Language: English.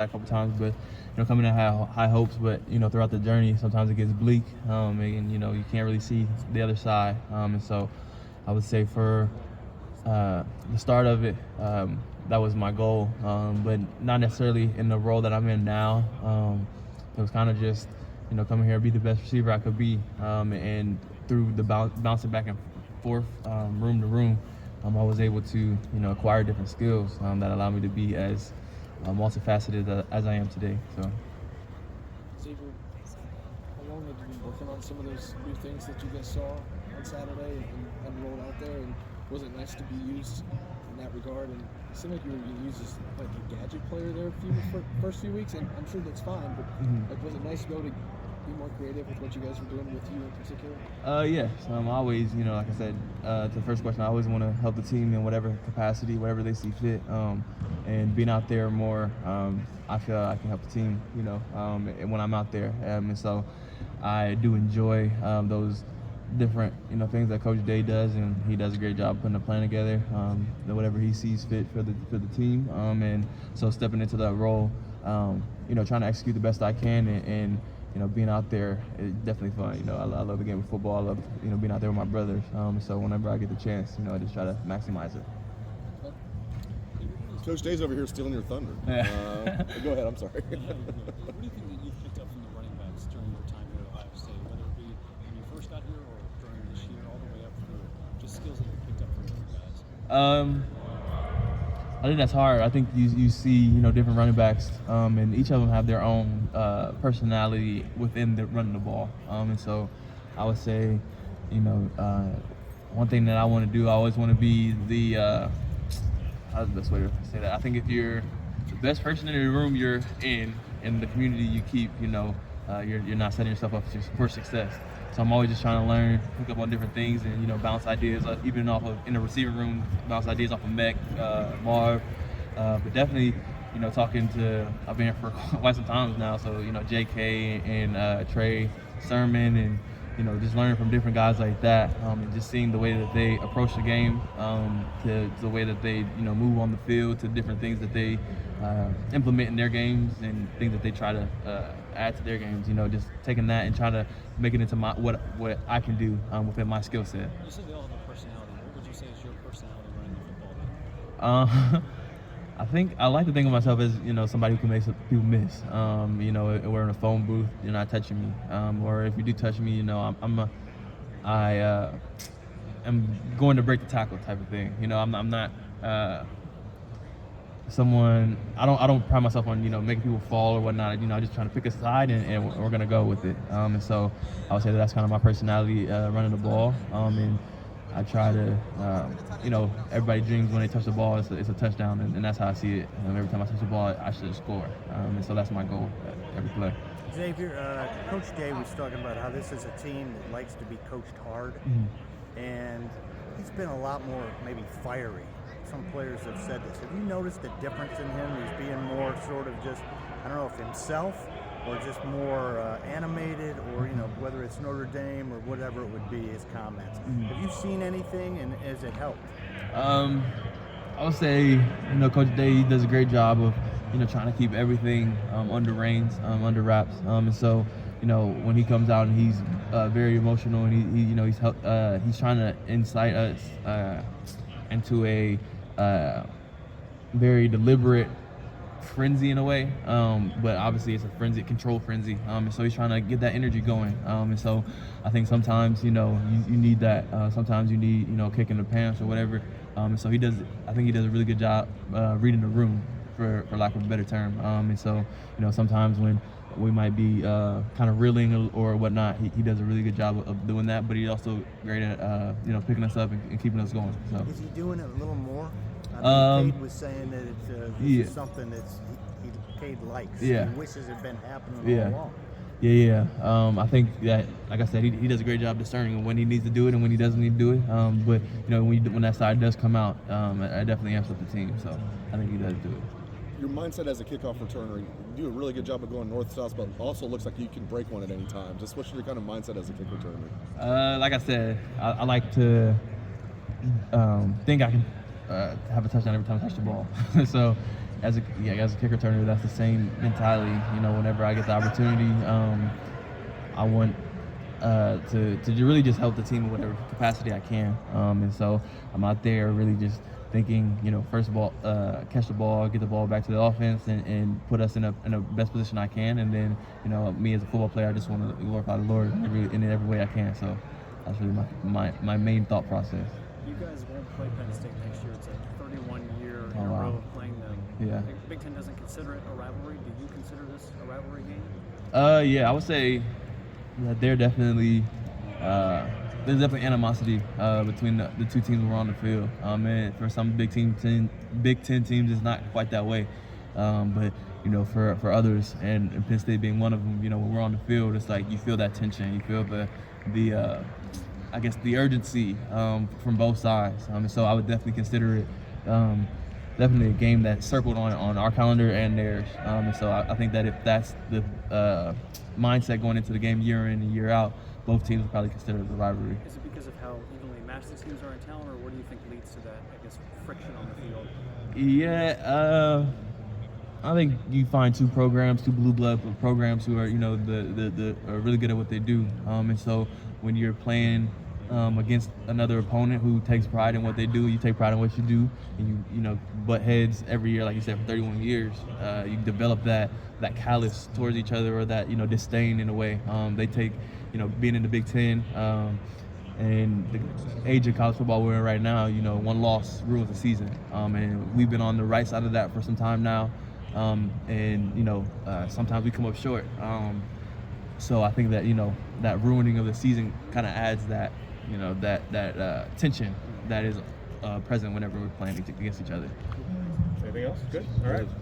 a couple times, but coming in high hopes, but throughout the journey, sometimes it gets bleak, and you can't really see the other side, and so I would say for the start of it, that was my goal, but not necessarily in the role that I'm in now. It was kind of just coming here, be the best receiver I could be, and through the bouncing back and forth, room to room, I was able to acquire different skills that allow me to be as multifaceted as I am today. So. Xavier, how long have you been working on some of those new things that you guys saw on Saturday and rolled out there? And was it nice to be used in that regard? And it seemed like you were being used as like a gadget player there first few weeks, and I'm sure that's fine. But was it nice to be able to be more creative with what you guys were doing with you in particular? Yes. I always, like I said, to the first question, I always want to help the team in whatever capacity, whatever they see fit. And being out there more, I feel I can help the team, when I'm out there. And so I do enjoy those different, things that Coach Day does, and he does a great job putting a plan together, whatever he sees fit for the team. And so stepping into that role, trying to execute the best I can, and being out there is definitely fun. I love the game of football. I love, being out there with my brothers. So whenever I get the chance, I just try to maximize it. Coach Day's over here stealing your thunder. Go ahead, I'm sorry. What do you think that you've picked up from the running backs during your time here at Ohio State, whether it be when you first got here or during this year, all the way up through, just skills that you've picked up from those guys? I think that's hard. I think you see different running backs, and each of them have their own personality within the running the ball. And so I would say, one thing that I want to do, I always want to be the how's the best way to say that? I think if you're the best person in the room you're in the community you keep, you're not setting yourself up for success. So I'm always just trying to learn, pick up on different things, and bounce ideas, even off of in the receiving room, bounce ideas off of Mech, Marv, but definitely, talking to, I've been here for quite some times now, so JK and Trey Sermon, and just learning from different guys like that, and just seeing the way that they approach the game, to the way that they move on the field, to different things that they implement in their games, and things that they try to add to their games. Just taking that and trying to make it into what I can do within my skill set. You said they all have a personality. What would you say is your personality running the football game? I think I like to think of myself as somebody who can make people miss. We're in a phone booth, you're not touching me, or if you do touch me, I am going to break the tackle type of thing. I'm not someone. I don't pride myself on making people fall or whatnot. I'm just trying to pick a side, and we're gonna go with it. And so I would say that's kind of my personality, running the ball. And I try to, everybody dreams when they touch the ball, it's a touchdown, and that's how I see it. Every time I touch the ball, I should score. And so that's my goal at every play. Xavier, Coach Day was talking about how this is a team that likes to be coached hard, and he's been a lot more maybe fiery. Some players have said this. Have you noticed a difference in him? He's being more sort of just, I don't know if himself, or just more animated, or whether it's Notre Dame or whatever it would be, his comments. Have you seen anything, and has it helped? I would say Coach Day, he does a great job of trying to keep everything under reins, under wraps, and so when he comes out and he's very emotional, and he's trying to incite us into a very deliberate frenzy in a way, but obviously it's a frenzy, control frenzy, and so he's trying to get that energy going, and so I think sometimes you need that, sometimes you need a kick in the pants or whatever, and so I think he does a really good job reading the room, for lack of a better term, and so sometimes when we might be kind of reeling or whatnot, he does a really good job of doing that, but he's also great at picking us up and keeping us going. So. Is he doing it a little more? I mean, Cade was saying that this is something that's Cade likes. Yeah. He wishes it had been happening all along. Yeah. I think that, like I said, he does a great job discerning when he needs to do it and when he doesn't need to do it. But when that side does come out, it definitely amps up the team. So I think he does do it. Your mindset as a kickoff returner, you do a really good job of going north-south, but also looks like you can break one at any time. Just what's your kind of mindset as a kick returner? Like I said, I like to think I can have a touchdown every time I touch the ball. So, as a kick returner, that's the same mentality. You know, whenever I get the opportunity, I want to really just help the team in whatever capacity I can. And so I'm out there really just thinking, you know, first of all, catch the ball, get the ball back to the offense, and put us in a best position I can. And then, you know, me as a football player, I just want to glorify the Lord in every way I can. So that's really my main thought process. You guys won't play Penn State next year. It's a 31-year in a wow. row of playing them. Yeah. Big Ten doesn't consider it a rivalry. Do you consider this a rivalry game? Yeah, I would say that there's definitely animosity between the two teams who are on the field. And for some Big Ten teams, it's not quite that way. But you know, for others, and Penn State being one of them, you know, when we're on the field, it's like you feel that tension, you feel the I guess the urgency from both sides. And so I would definitely consider it definitely a game that's circled on our calendar and theirs. And so I think that if that's the mindset going into the game year in and year out, both teams would probably consider it a rivalry. Is it because of how evenly matched the teams are in talent, or what do you think leads to that, I guess, friction on the field? Yeah, I think you find two blue blood programs who are, you know, are really good at what they do. And so when you're playing against another opponent who takes pride in what they do, you take pride in what you do, and you know, butt heads every year, like you said, for 31 years, you develop that callous towards each other, or that, you know, disdain in a way. They take, you know, being in the Big Ten and the age of college football we're in right now, you know, one loss ruins the season. And we've been on the right side of that for some time now. And you know, sometimes we come up short. So I think that, you know, that ruining of the season kind of adds that, you know, that tension that is present whenever we're playing against each other. Anything else? Good. All right.